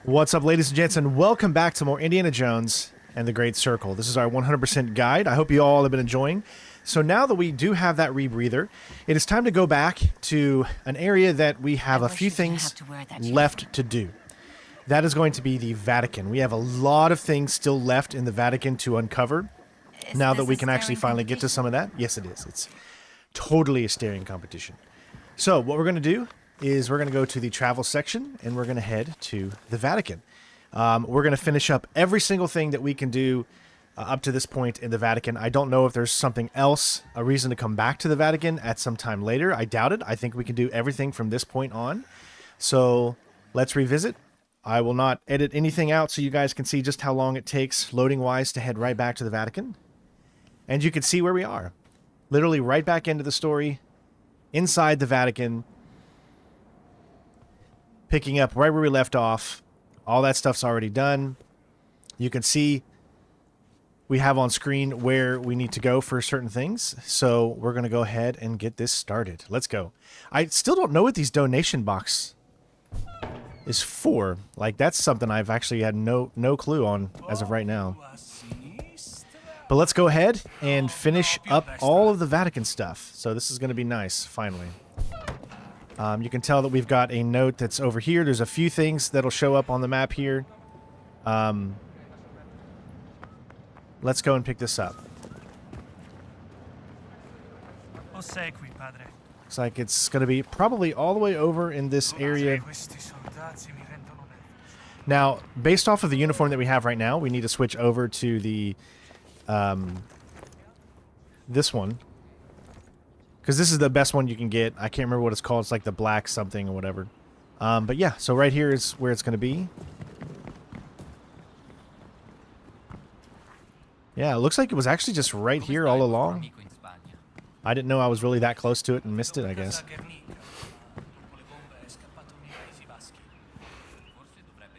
What's up, ladies and gents, and welcome back to more Indiana Jones and the Great Circle. This is our 100% guide. I hope you all have been enjoying. So now that we do have that rebreather, it is time to go back to an area that we have a few things left to do. That is going to be the Vatican. We have a lot of things still left in the Vatican to uncover. Now that we can actually finally get to some of that. Yes, it is. It's totally a staring competition. So what we're going to do is we're going to go to the travel section and we're going to head to the Vatican. We're going to finish up every single thing that we can do up to this point in the Vatican. I don't know if there's something else, a reason to come back to the Vatican at some time later. I doubt it. I think we can do everything from this point on. So let's revisit. I will not edit anything out so you guys can see just how long it takes loading-wise to head right back to the Vatican. And you can see where we are. Literally right back into the story, inside the Vatican, picking up right where we left off. All that stuff's already done. You can see we have on screen where we need to go for certain things. So we're going to go ahead and get this started. Let's go. I still don't know what these donation box is for. Like, that's something I've actually had no clue on as of right now. But let's go ahead and finish up all of the Vatican stuff. So this is going to be nice, finally. You can tell that we've got a note that's over here. There's a few things that'll show up on the map here. Let's go and pick this up. Looks like it's going to be probably all the way over in this area. Now, based off of the uniform that we have right now, we need to switch over to the this one. Because this is the best one you can get. I can't remember what it's called. It's like the black something or whatever. But yeah, so right here is where it's going to be. Yeah, it looks like it was actually just right here all along. I didn't know I was really that close to it and missed it, I guess.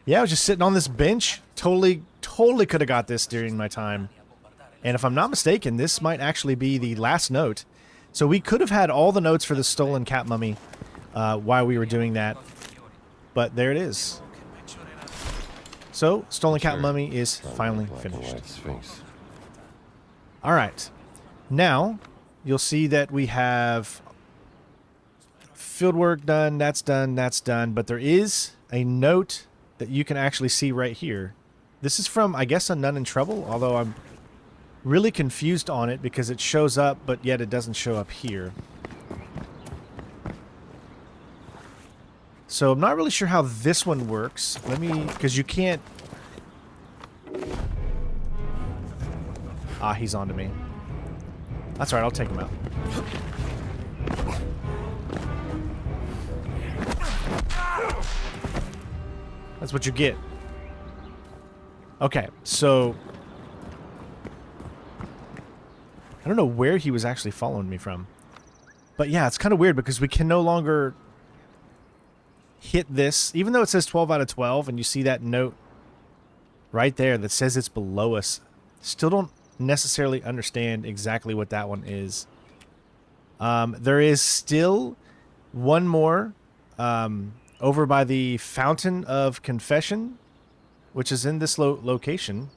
Yeah, I was just sitting on this bench. Totally could have got this during my time. And if I'm not mistaken, this might actually be the last note. So we could have had all the notes for the stolen cat mummy while we were doing that. But there it is. So, stolen cat mummy is finally finished. Alright. Now, you'll see that we have field work done, that's done, that's done. But there is a note that you can actually see right here. This is from, I guess, a Nun in Trouble, although I'm really confused on it because it shows up, but yet it doesn't show up here. So I'm not really sure how this one works. Let me, because you can't... Ah, he's onto me. That's alright, I'll take him out. That's what you get. Okay, so... I don't know where he was actually following me from. But yeah, it's kind of weird because we can no longer hit this. Even though it says 12 out of 12 and you see that note right there that says it's below us. Still don't necessarily understand exactly what that one is. There is still one more over by the Fountain of Confession, which is in this location.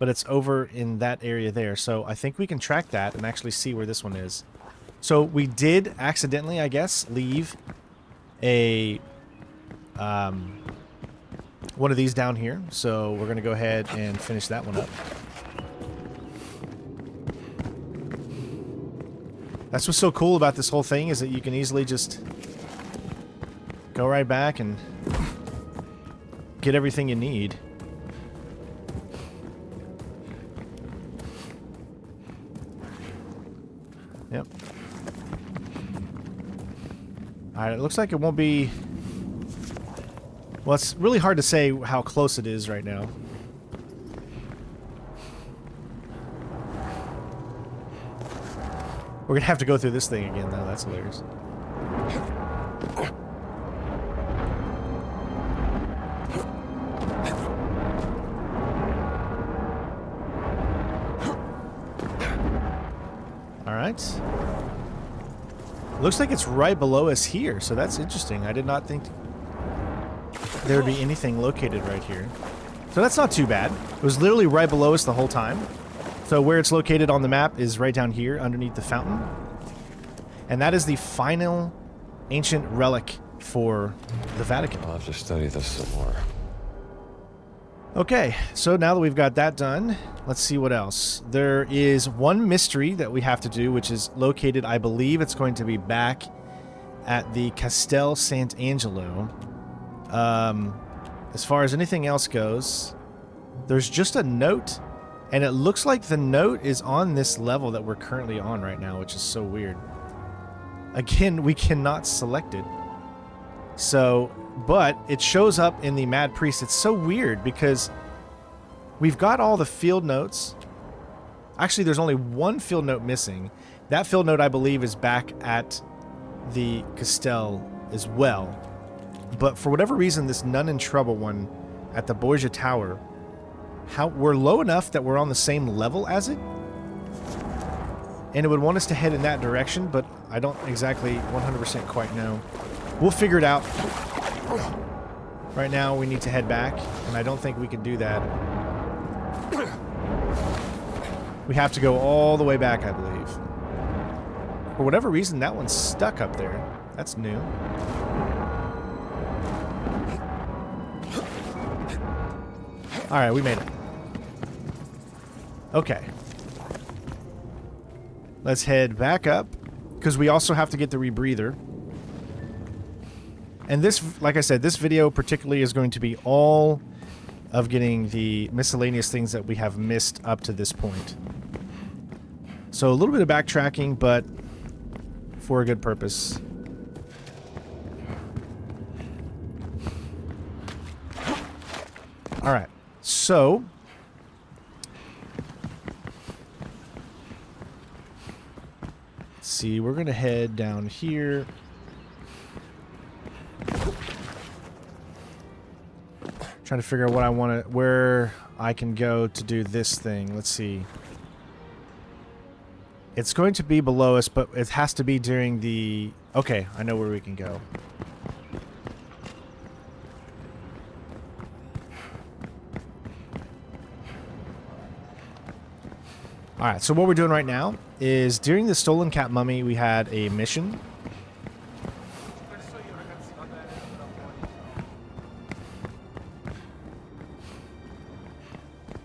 But it's over in that area there. So I think we can track that and actually see where this one is. So we did accidentally, I guess, leave a one of these down here. So we're going to go ahead and finish that one up. That's what's so cool about this whole thing is that you can easily just go right back and get everything you need. Yep. Alright, it looks like it won't be... Well, it's really hard to say how close it is right now. We're gonna have to go through this thing again, though. That's hilarious. Alright. Looks like it's right below us here, so that's interesting. I did not think... there would be anything located right here. So that's not too bad. It was literally right below us the whole time. So where it's located on the map is right down here underneath the fountain. And that is the final ancient relic for the Vatican. I'll have to study this some more. Okay, so now that we've got that done, let's see what else. There is one mystery that we have to do, which is located, I believe it's going to be back at the Castel Sant'Angelo. As far as anything else goes, there's just a note, and it looks like the note is on this level that we're currently on right now, which is so weird. Again, we cannot select it. So, but it shows up in the Mad Priest. It's so weird because we've got all the field notes. Actually, there's only one field note missing. That field note, I believe, is back at the Castel as well. But for whatever reason, this None in Trouble one at the Borgia Tower, we're low enough that we're on the same level as it. And it would want us to head in that direction, but I don't exactly 100% quite know. We'll figure it out. Right now, we need to head back, and I don't think we can do that. We have to go all the way back, I believe. For whatever reason, that one's stuck up there. That's new. Alright, we made it. Okay. Let's head back up, because we also have to get the rebreather. And this, like I said, this video particularly is going to be all of getting the miscellaneous things that we have missed up to this point. So a little bit of backtracking, but for a good purpose. Alright, so let's see, we're going to head down here. Trying to figure out what I want to, where I can go to do this thing. Let's see. It's going to be below us, but it has to be during the... Okay, I know where we can go. Alright, so what we're doing right now is during the Stolen Cat Mummy, we had a mission.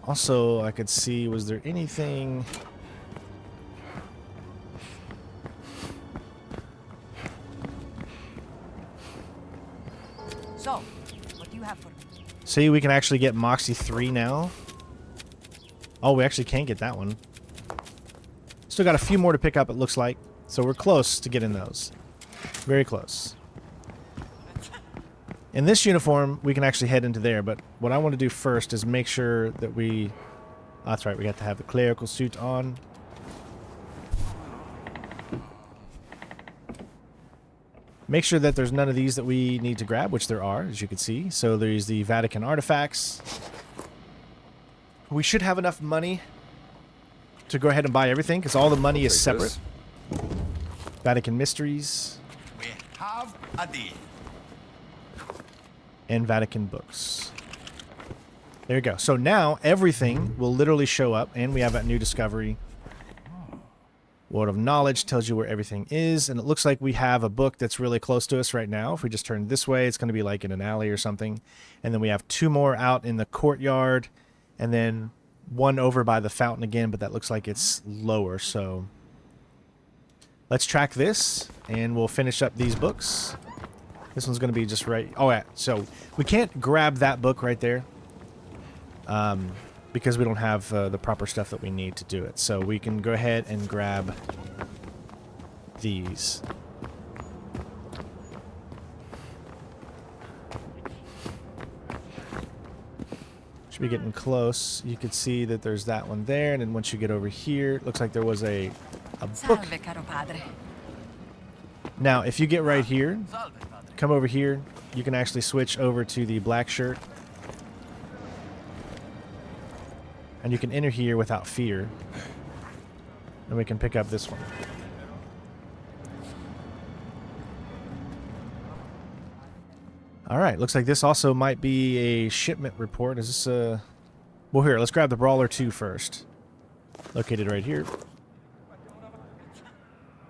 Also, I could see, was there anything... So, what do you have for me? See, we can actually get Moxie 3 now. Oh, we actually can't get that one. Still got a few more to pick up, it looks like. So we're close to getting those. Very close. In this uniform, we can actually head into there, but what I want to do first is make sure that we... Oh, that's right, we have to have the clerical suit on. Make sure that there's none of these that we need to grab, which there are, as you can see. So there's the Vatican artifacts. We should have enough money to go ahead and buy everything, because all the money is separate. Vatican mysteries. We have a deal. And Vatican books. There you go. So now everything will literally show up, and we have that new discovery. Word of Knowledge tells you where everything is, and it looks like we have a book that's really close to us right now. If we just turn this way, it's going to be like in an alley or something. And then we have 2 more out in the courtyard, and then 1 over by the fountain again, but that looks like it's lower. So let's track this, and we'll finish up these books. This one's going to be just right... Oh, yeah. So we can't grab that book right there because we don't have the proper stuff that we need to do it. So we can go ahead and grab these. Should be getting close. You can see that there's that one there, and then once you get over here, it looks like there was a book. Salve, caro padre. Now, if you get right here, come over here, you can actually switch over to the black shirt. And you can enter here without fear. And we can pick up this one. All right, looks like this also might be a shipment report. Is this a... Well, here, let's grab the Brawler 2 first. Located right here.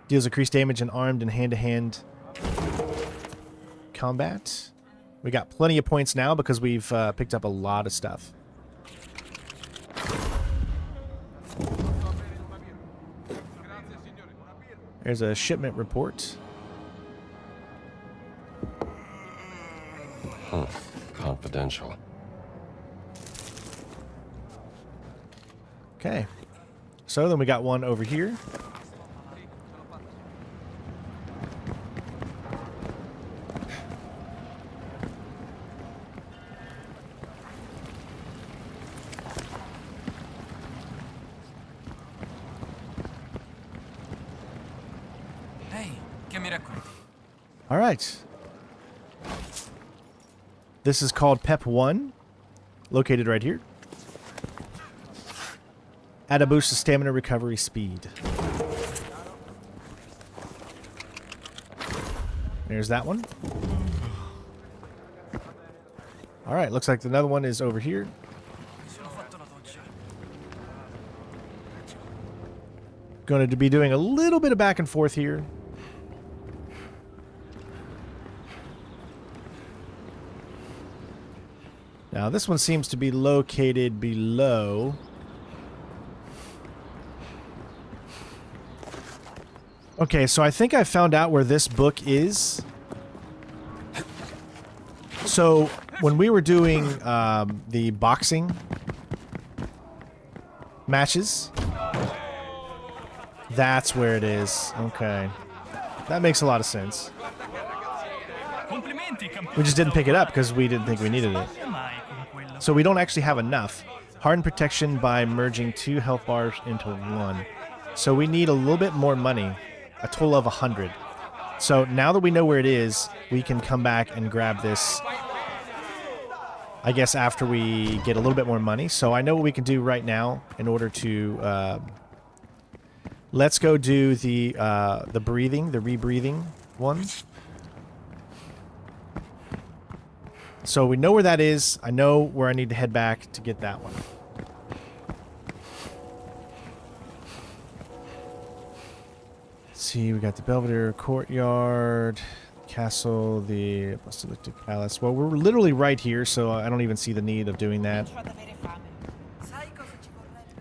Deals increased damage in armed and hand-to-hand combat. We got plenty of points now because we've picked up a lot of stuff. There's a shipment report. Confidential. Okay. So then we got one over here. Ehi, che mi racconti? All right. This is called PEP 1, located right here. Add a boost to stamina recovery speed. There's that one. All right, looks like another one is over here. Sono fatto la doccia. Going to be doing a little bit of back and forth here. Now, this one seems to be located below. Okay, so I think I found out where this book is. So, when we were doing the boxing matches, that's where it is. Okay. That makes a lot of sense. We just didn't pick it up because we didn't think we needed it. So we don't actually have enough. Harden protection by merging 2 health bars into 1. So we need a little bit more money. A total of 100. So now that we know where it is, we can come back and grab this, I guess, after we get a little bit more money. So I know what we can do right now in order to... let's go do the rebreathing one. So we know where that is. I know where I need to head back to get that one. Let's see, we got the Belvedere Courtyard, Castle, the Basilica Palace. Well, we're literally right here, so I don't even see the need of doing that.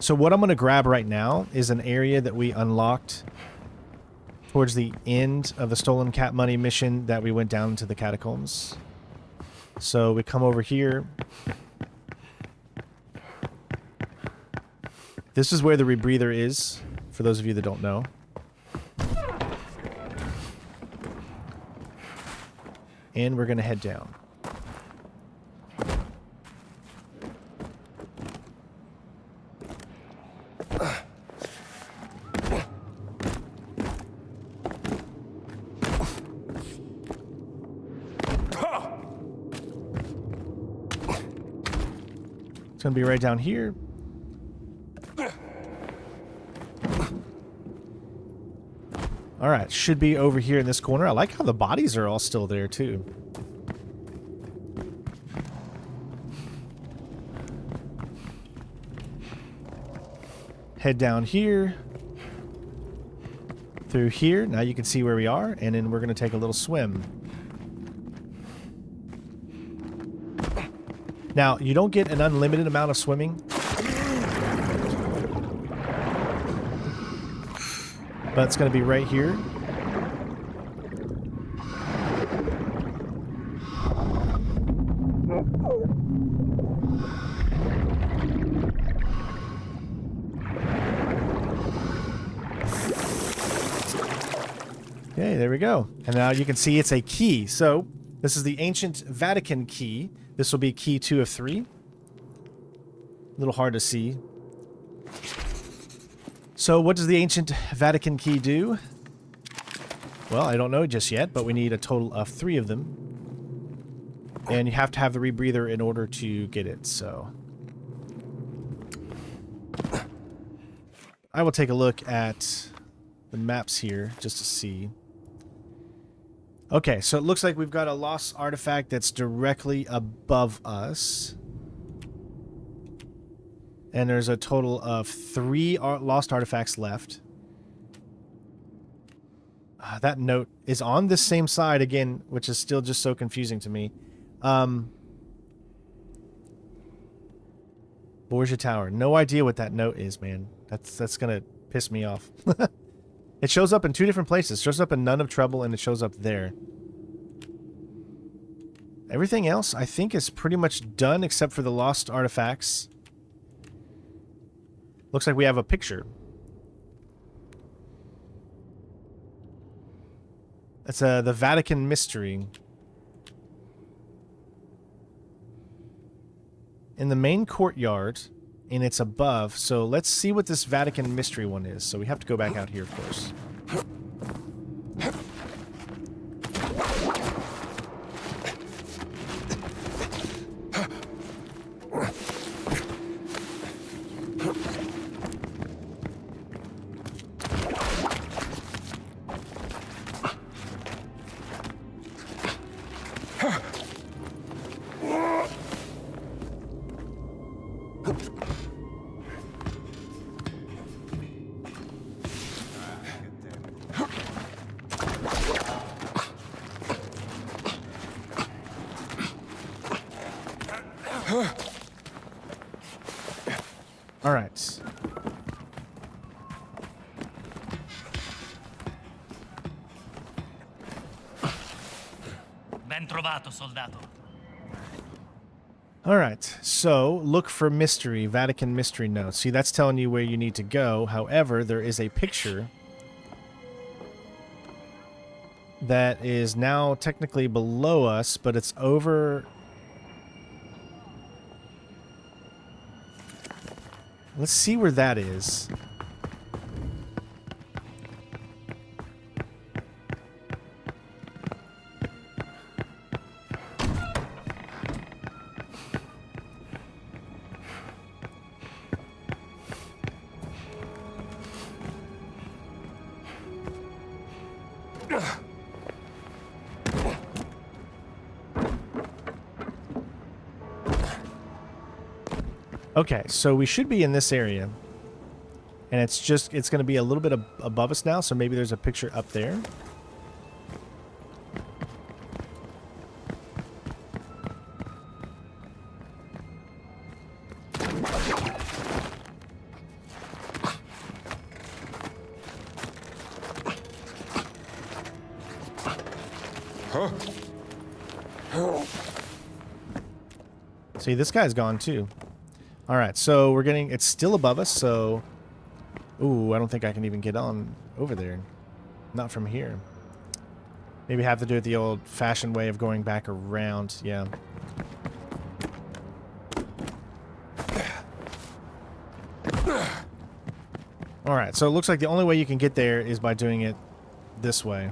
So what I'm going to grab right now is an area that we unlocked towards the end of the Stolen Cat Money mission that we went down into the catacombs. So we come over here. This is where the rebreather is, for those of you that don't know. And we're going to head down. It's going to be right down here. All right, should be over here in this corner. I like how the bodies are all still there, too. Head down here. Through here. Now you can see where we are, and then we're going to take a little swim. Now, you don't get an unlimited amount of swimming. But it's going to be right here. Okay, there we go. And now you can see it's a key. So, this is the ancient Vatican key. This will be key 2 of 3. A little hard to see. So what does the ancient Vatican key do? Well, I don't know just yet, but we need a total of 3 of them. And you have to have the rebreather in order to get it, so... I will take a look at the maps here just to see. Okay, so it looks like we've got a lost artifact that's directly above us. And there's a total of 3 lost artifacts left. That note is on this same side again, which is still just so confusing to me. Borgia Tower. No idea what that note is, man. That's gonna piss me off. It shows up in 2 different places. It shows up in None of Trouble, and it shows up there. Everything else, I think, is pretty much done except for the lost artifacts. Looks like we have a picture. That's the Vatican mystery. In the main courtyard, and it's above. So let's see what this Vatican mystery one is. So we have to go back out here, of course. All right. Ben trovato, soldato. All right. So look for mystery, Vatican mystery note. See, that's telling you where you need to go. However, there is a picture that is now technically below us, but it's over. Let's see where that is. Okay, so we should be in this area. And it's going to be a little bit above us now, so maybe there's a picture up there. See, this guy's gone too. All right, so we're getting, it's still above us, so, ooh, I don't think I can even get on over there. Not from here. Maybe have to do it the old-fashioned way of going back around, yeah. All right, so it looks like the only way you can get there is by doing it this way.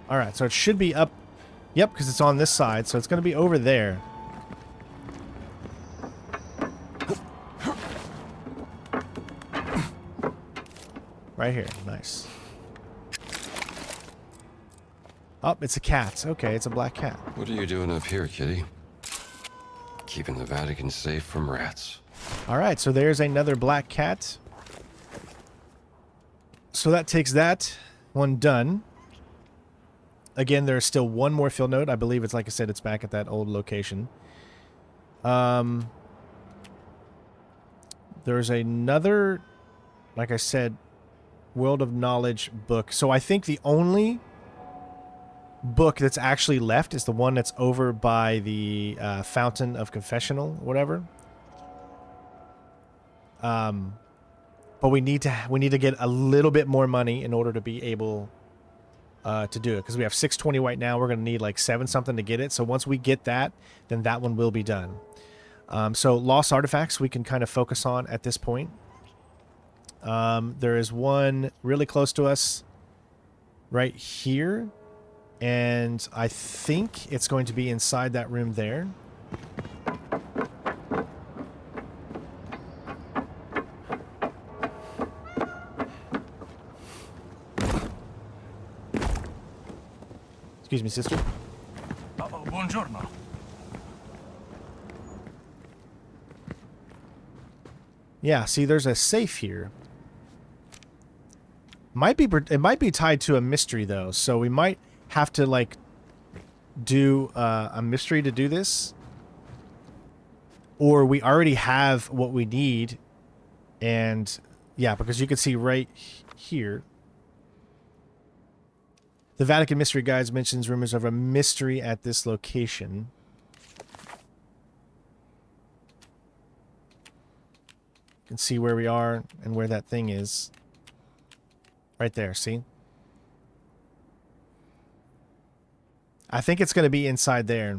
All right, so it should be up. Yep, because it's on this side, so it's going to be over there. Right here. Nice. Oh, it's a cat. Okay, it's a black cat. What are you doing up here, kitty? Keeping the Vatican safe from rats. All right, so there's another black cat. So that takes that one done. Again, there's still one more field note. I believe it's, like I said, it's back at that old location. There's another, like I said, World of Knowledge book. So I think the only book that's actually left is the one that's over by the Fountain of Confessional, whatever. But we need to get a little bit more money in order to be able to do it, because we have 620 right now. We're going to need like 7 something to get it. So once we get that, then that one will be done. So lost artifacts we can kind of focus on at this point. There is one really close to us right here. And I think it's going to be inside that room there. Excuse me, sister. Oh, buongiorno. Yeah, see, there's a safe here. It might be tied to a mystery though, so we might have to like do a mystery to do this, or we already have what we need. And yeah, because you can see right here, the Vatican Mystery Guides mentions rumors of a mystery at this location. You can see where we are and where that thing is. Right there, see? I think it's going to be inside there.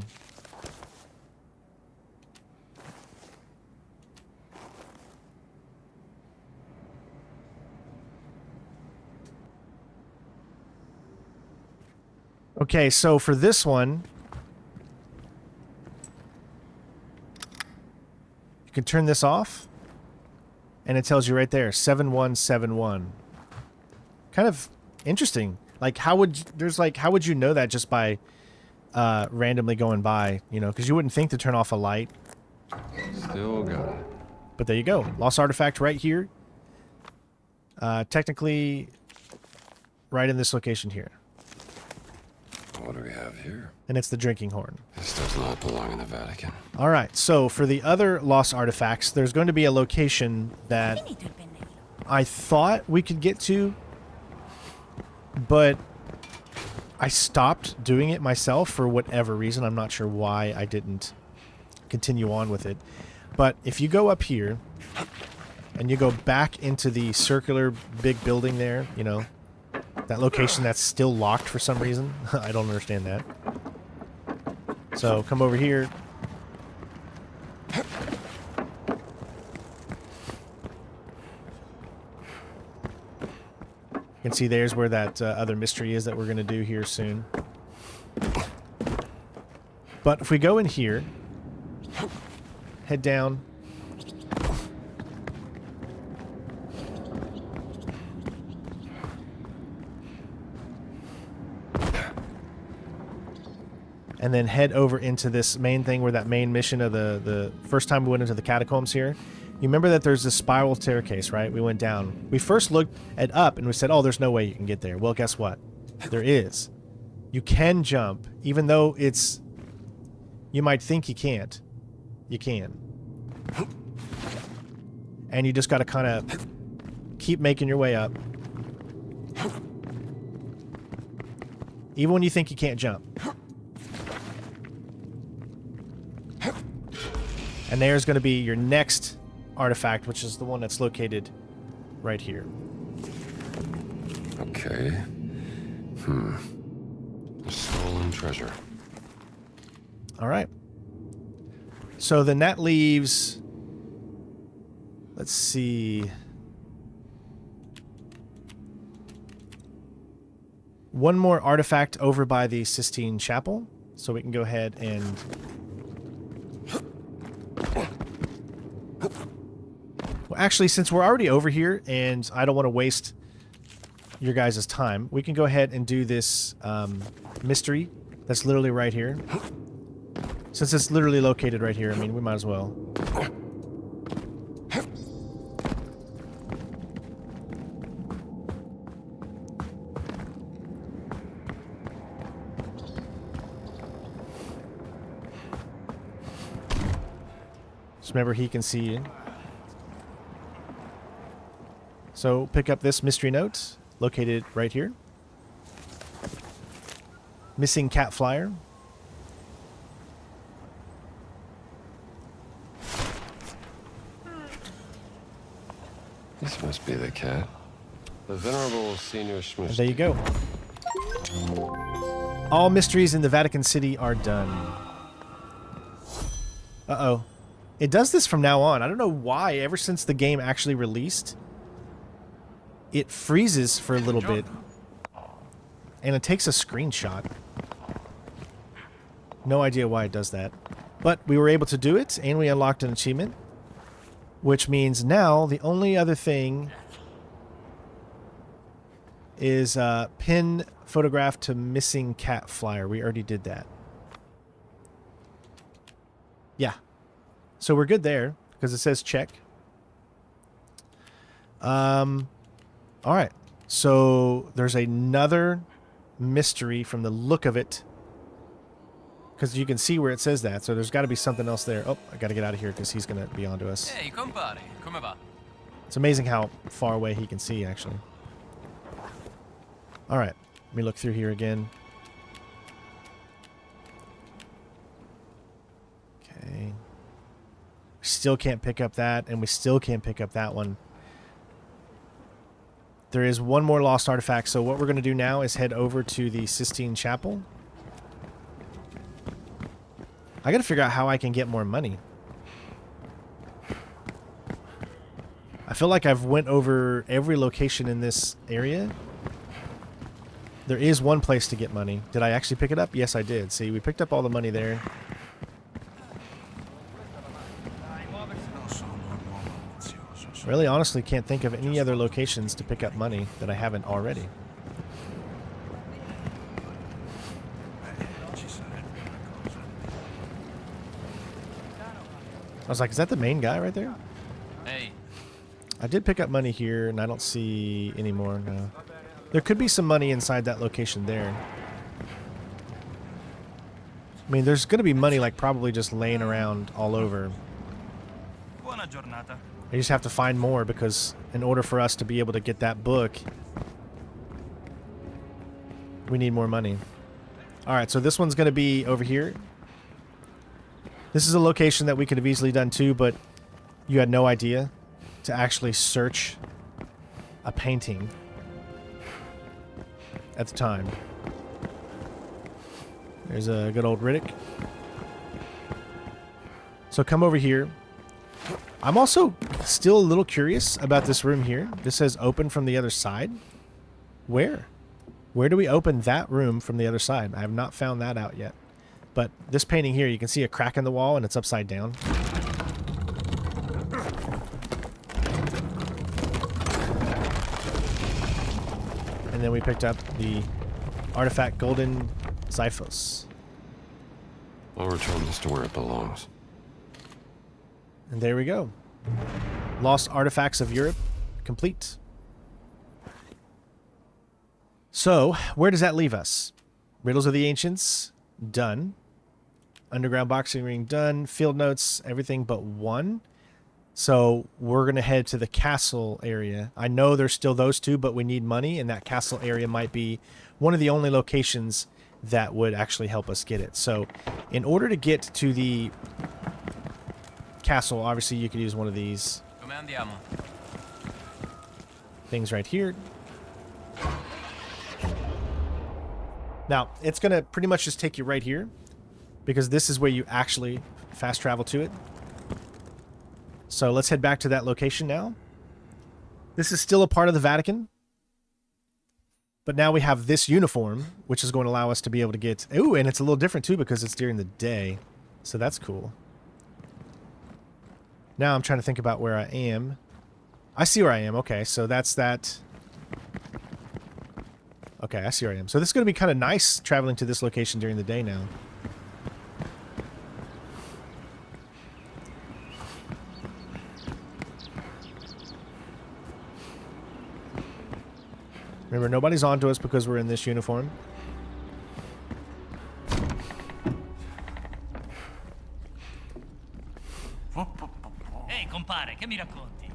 Okay, so for this one, you can turn this off, and it tells you right there, 7171. Kind of interesting. Like, how would you know that just by randomly going by, you know, because you wouldn't think to turn off a light. Still got it. But there you go. Lost artifact right here. Technically, right in this location here. What do we have here? And it's the drinking horn. This does not belong in the Vatican. All right, so for the other lost artifacts, there's going to be a location that I thought we could get to, but I stopped doing it myself for whatever reason. I'm not sure why I didn't continue on with it. But if you go up here and you go back into the circular big building there, you know, that location that's still locked for some reason. I don't understand that. So come over here. You can see there's where that other mystery is that we're going to do here soon. But if we go in here, head down. And then head over into this main thing where that main mission of the first time we went into the catacombs here. You remember that there's this spiral staircase, right? We went down. We first looked at up and we said, oh, there's no way you can get there. Well, guess what? There is. You can jump, even though it's... You might think you can't. You can. And you just got to kind of keep making your way up. Even when you think you can't jump. And there's going to be your next artifact, which is the one that's located right here. Okay. A stolen treasure. All right. So then that leaves... Let's see... one more artifact over by the Sistine Chapel. So we can go ahead and... Well, actually, since we're already over here and I don't want to waste your guys' time, we can go ahead and do this mystery that's literally right here. Since it's literally located right here, I mean, we might as well. Just remember, he can see you. So pick up this mystery note, located right here. Missing cat flyer. This must be the cat. The Venerable Senior And Schmidt. there you go. All mysteries in the Vatican City are done. Uh-oh. It does this from now on. I don't know why. Ever since the game actually released, it freezes for a little bit, and it takes a screenshot. No idea why it does that. But we were able to do it, and we unlocked an achievement, which means now the only other thing is pin photograph to missing cat flyer. We already did that. Yeah. So we're good there, because it says check. Alright. So there's another mystery from the look of it. Because you can see where it says that, so there's got to be something else there. Oh, I got to get out of here because he's going to be onto us. Hey, compare, come va? It's amazing how far away he can see, actually. Alright, let me look through here again. Okay. We still can't pick up that, and we still can't pick up that one. There is one more lost artifact, so what we're going to do now is head over to the Sistine Chapel. I gotta figure out how I can get more money. I feel like I've went over every location in this area. There is one place to get money. Did I actually pick it up? Yes, I did. See, we picked up all the money there. Really, honestly, can't think of any other locations to pick up money that I haven't already. I was like, is that the main guy right there? Hey. I did pick up money here, and I don't see any more, no. There could be some money inside that location there. I mean, there's going to be money, like, probably just laying around all over. Buona giornata. I just have to find more, because in order for us to be able to get that book, we need more money. Alright, so this one's going to be over here. This is a location that we could have easily done too, but you had no idea to actually search a painting at the time. There's a good old Riddick. So come over here. I'm also still a little curious about this room here. This says open from the other side. Where? Where do we open that room from the other side? I have not found that out yet. But this painting here, you can see a crack in the wall and it's upside down. And then we picked up the artifact golden Xiphos. I'll return this to where it belongs. And there we go. Lost Artifacts of Europe, complete. So, where does that leave us? Riddles of the Ancients, done. Underground Boxing Ring, done. Field Notes, everything but one. So, we're going to head to the castle area. I know there's still those two, but we need money, and that castle area might be one of the only locations that would actually help us get it. So, in order to get to the castle, obviously you could use one of these things right here. Now, it's going to pretty much just take you right here, because this is where you actually fast travel to it. So let's head back to that location now. This is still a part of the Vatican, but now we have this uniform, which is going to allow us to be able to get... Ooh, and it's a little different too because it's during the day, so that's cool. Now I'm trying to think about where I am. I see where I am. Okay, so that's that... Okay, I see where I am. So this is going to be kind of nice traveling to this location during the day now. Remember, nobody's on to us because we're in this uniform. Hey, compare, che mi racconti?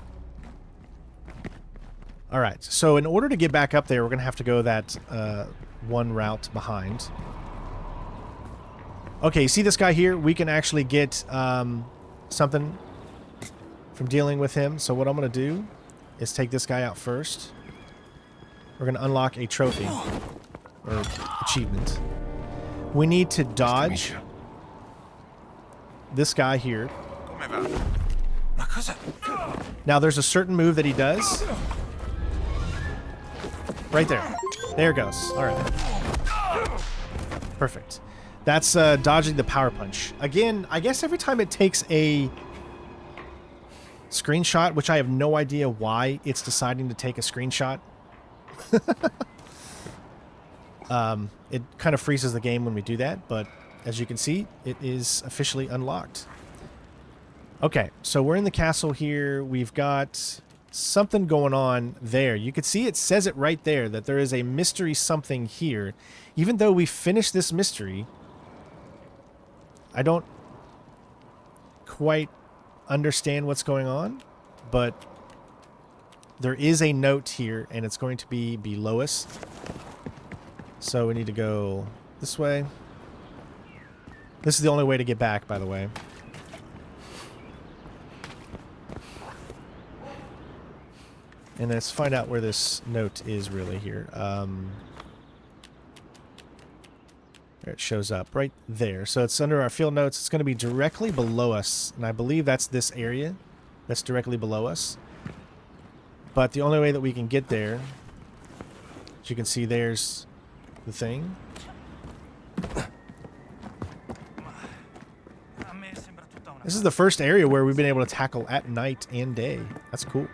Alright, so in order to get back up there, we're going to have to go that one route behind. Okay, you see this guy here? We can actually get something from dealing with him. So what I'm going to do is take this guy out first. We're going to unlock a trophy or achievement. We need to dodge this guy here. Now there's a certain move that he does Right there. There it goes. All right. Perfect. That's dodging the power punch. Again, I guess every time it takes a screenshot, which I have no idea why it's deciding to take a screenshot. It kind of freezes the game when we do that, but as you can see, it is officially unlocked. Okay, so we're in the castle here. We've got something going on there. You can see it says it right there that there is a mystery something here. Even though we finished this mystery, I don't quite understand what's going on, but there is a note here, and it's going to be below us. So we need to go this way. This is the only way to get back, by the way. And let's find out where this note is really here. There it shows up right there. So it's under our field notes. It's going to be directly below us. And I believe that's this area that's directly below us. But the only way that we can get there, as you can see, there's the thing. This is the first area where we've been able to tackle at night and day. That's cool.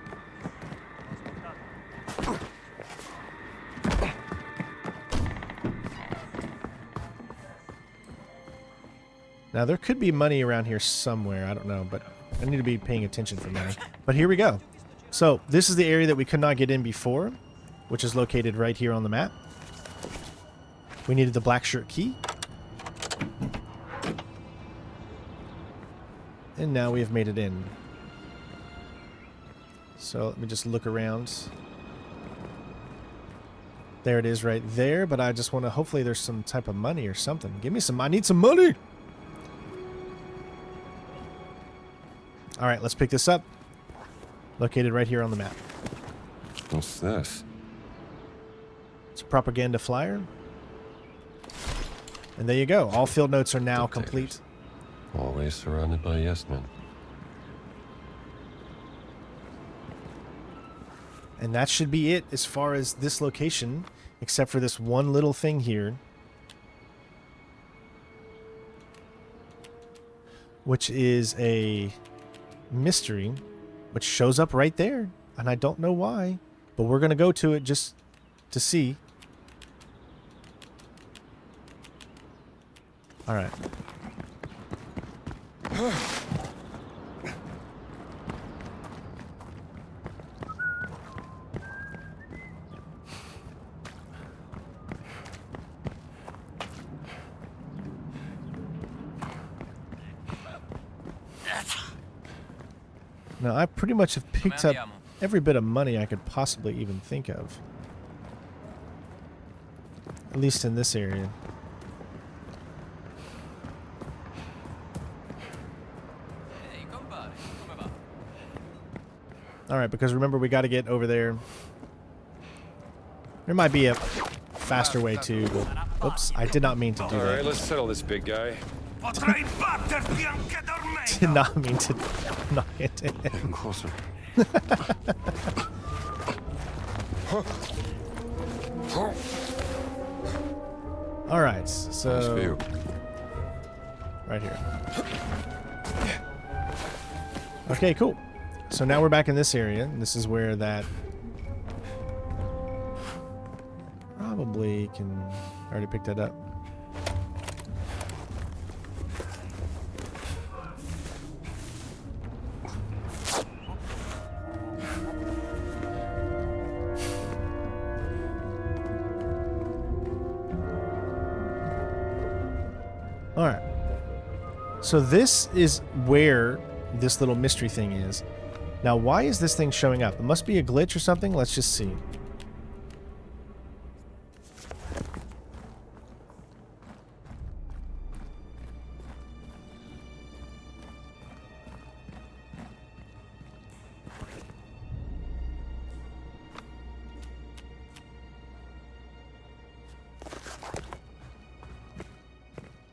Now, there could be money around here somewhere. I don't know, but I need to be paying attention for money. But here we go. So, this is the area that we could not get in before, which is located right here on the map. We needed the black shirt key. And now we have made it in. So, let me just look around. There it is right there, but I just want to... Hopefully there's some type of money or something. Give me some... I need some money! Alright, let's pick this up. Located right here on the map. What's this? It's a propaganda flyer. And there you go. All field notes are now Dictators. complete. Always surrounded by yes men. And that should be it as far as this location, except for this one little thing here, which is a mystery, which shows up right there, and I don't know why, but we're going to go to it just to see. All right. Now, I pretty much have picked up every bit of money I could possibly even think of. At least in this area. Alright, because remember, we got to get over there. There might be a faster way too, but... Oops, I did not mean to do that. Alright, let's settle this, big guy. Did not mean to knock it in. Getting closer. Alright, Nice so... view. Right here. Okay, cool. So now we're back in this area, and this is where that... Probably can... I already picked that up. Alright. So this is where this little mystery thing is. Now, why is this thing showing up? It must be a glitch or something. Let's just see.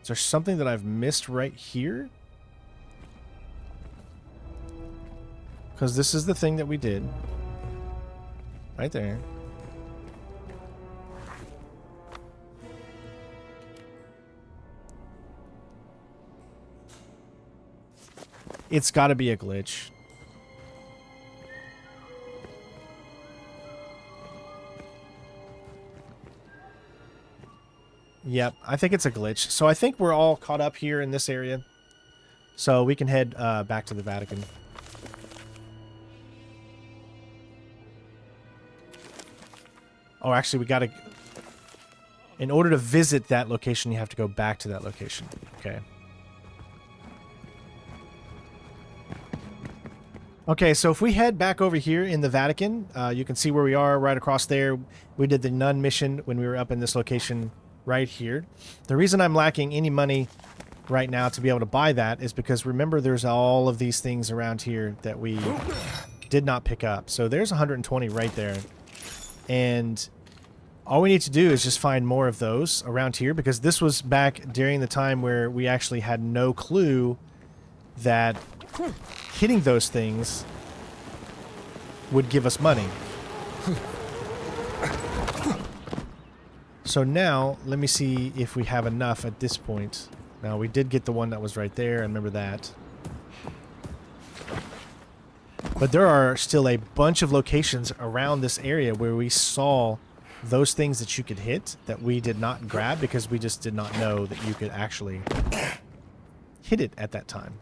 Is there something that I've missed right here? Because this is the thing that we did. Right there. It's got to be a glitch. Yep, I think it's a glitch. So I think we're all caught up here in this area. So we can head back to the Vatican. Oh, actually, we got to... In order to visit that location, you have to go back to that location. Okay. Okay, so if we head back over here in the Vatican, you can see where we are right across there. We did the nun mission when we were up in this location right here. The reason I'm lacking any money right now to be able to buy that is because remember there's all of these things around here that we did not pick up. So there's 120 right there. And all we need to do is just find more of those around here, because this was back during the time where we actually had no clue that hitting those things would give us money. So now, let me see if we have enough at this point. Now, we did get the one that was right there. I remember that. But there are still a bunch of locations around this area where we saw those things that you could hit that we did not grab because we just did not know that you could actually hit it at that time.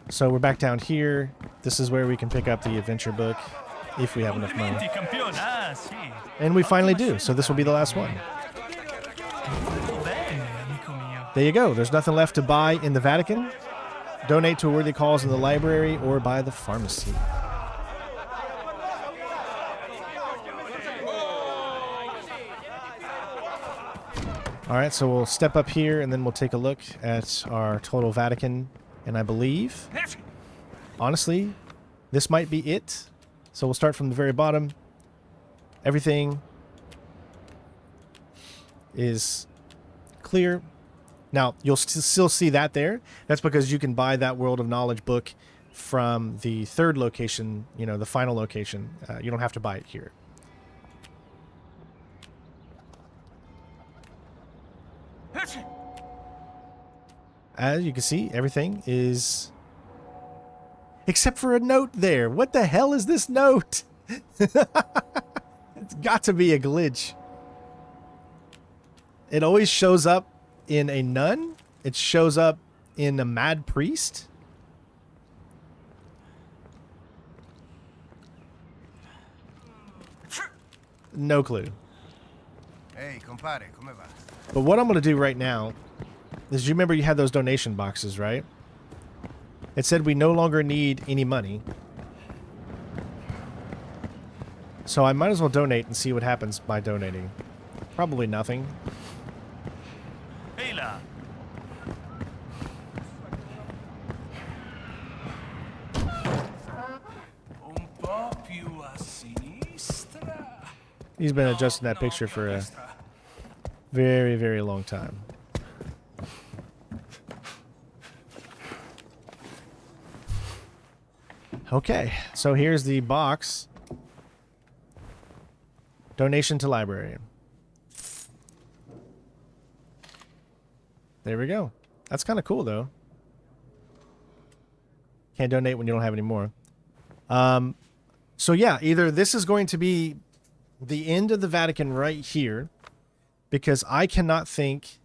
So we're back down here. This is where we can pick up the adventure book if we have enough money. And we finally do, so this will be the last one. There you go. There's nothing left to buy in the Vatican. Donate to a worthy cause in the library or by the pharmacy. Alright, so we'll step up here and then we'll take a look at our total Vatican. And I believe, honestly, this might be it. So we'll start from the very bottom. Everything is clear. Now, you'll still see that there. That's because you can buy that World of Knowledge book from the third location, you know, the final location. You don't have to buy it here. As you can see, everything is... Except for a note there. What the hell is this note? It's got to be a glitch. It always shows up in a nun. It shows up in a mad priest. No clue. Hey, compare, come va? But what I'm going to do right now is, you remember you had those donation boxes, right? It said we no longer need any money. So I might as well donate and see what happens by donating. Probably nothing. Ehi là. Un po' più a sinistra. He's been adjusting that picture for a very, very long time. Okay, so here's the box. Donation to library. There we go. That's kind of cool, though. Can't donate when you don't have any more. So yeah, either this is going to be the end of the Vatican right here, because I cannot think,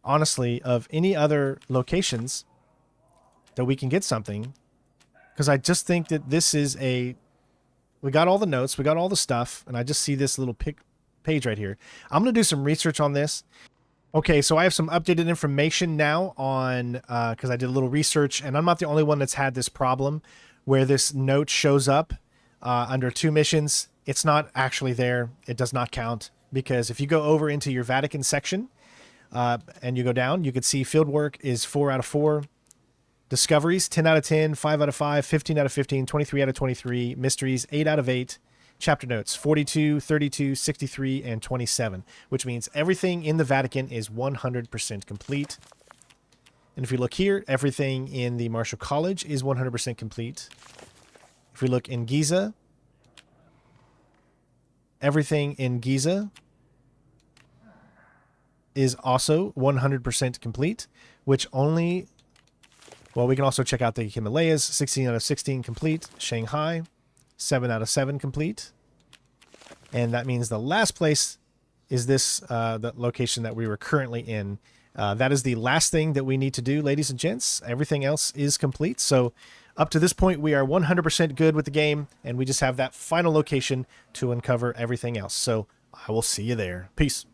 honestly, of any other locations that we can get something, because I just think that this is a... We got all the notes, we got all the stuff, and I just see this little page right here. I'm going to do some research on this. Okay, so I have some updated information now on, because I did a little research, and I'm not the only one that's had this problem where this note shows up under 2 missions. It's not actually there. It does not count, because if you go over into your Vatican section and you go down, you can see fieldwork is 4 out of 4. Discoveries, 10 out of 10, 5 out of 5, 15 out of 15, 23 out of 23. Mysteries, 8 out of 8. Chapter notes, 42, 32, 63, and 27, which means everything in the Vatican is 100% complete. And if we look here, everything in the Martial College is 100% complete. If we look in Giza, everything in Giza is also 100% complete, which only... Well, we can also check out the Himalayas, 16 out of 16 complete. Shanghai, 7 out of 7 complete. And that means the last place is this, the location that we were currently in. That is the last thing that we need to do, ladies and gents. Everything else is complete. So up to this point, we are 100% good with the game, and we just have that final location to uncover everything else. So I will see you there. Peace.